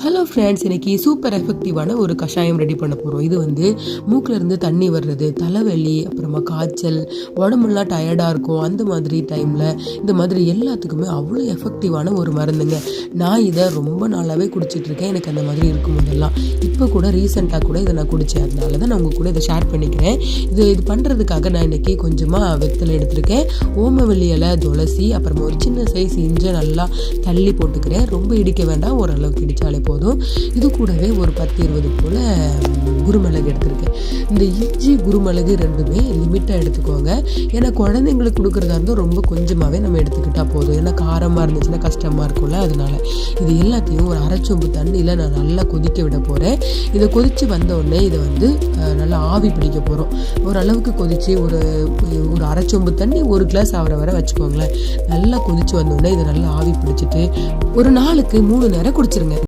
Hello friends, இன்னைக்கு super எஃபெக்டிவான ஒரு கஷாயம் ரெடி பண்ண போகிறோம். இது வந்து மூக்கில் இருந்து தண்ணி வர்றது, தலைவலி, அப்புறமா காய்ச்சல், உடம்புலாம் டயர்டாக இருக்கும், அந்த மாதிரி டைமில் இந்த மாதிரி எல்லாத்துக்குமே அவ்வளோ எஃபெக்டிவான ஒரு மருந்துங்க. நான் இதை ரொம்ப நாளாகவே குடிச்சிட்ருக்கேன். எனக்கு அந்த மாதிரி இருக்கும் போதெல்லாம். இப்போ கூட ரீசெண்டாக கூட இதை நான் குடித்தேன். அதனால தான் நான் உங்கள் கூட இதை ஷேர் பண்ணிக்கிறேன். இது பண்ணுறதுக்காக நான் இன்றைக்கி கொஞ்சமாக வெத்தலை எடுத்திருக்கேன். ஓமவல்லி இலை, துளசி, அப்புறமா ஒரு சின்ன சைஸ் இஞ்சை நல்லா தள்ளி போட்டுக்கிறேன். ரொம்ப இடிக்க வேண்டாம், ஓரளவுக்கு இடித்தாலே போதும். இது கூடவே ஒரு 10-20 போல் குருமிளகு எடுத்திருக்கேன். இந்த இஞ்சி குருமிளகு ரெண்டுமே லிமிட்டாக எடுத்துக்கோங்க. ஏன்னா குழந்தைங்களுக்கு கொடுக்குறதா இருந்தால் ரொம்ப கொஞ்சமாகவே நம்ம எடுத்துக்கிட்டால் போதும். ஏன்னா காரமாக இருந்துச்சுன்னா கஷ்டமாக இருக்கும்ல. அதனால இது எல்லாத்தையும் ஒரு அரைச்சொம்பு தண்ணியில் நான் நல்லா கொதிக்க விட போகிறேன். இதை கொதித்து வந்தோடனே இதை வந்து நல்லா ஆவி பிடிக்க போகிறோம். ஓரளவுக்கு கொதித்து ஒரு அரைச்சொம்பு தண்ணி 1 கிளாஸ் ஆகிற வரை வச்சுக்கோங்களேன். நல்லா கொதித்து வந்தோடனே இதை நல்லா ஆவி பிடிச்சிட்டு ஒரு நாளுக்கு 3 நேரம் குடிச்சிருங்க.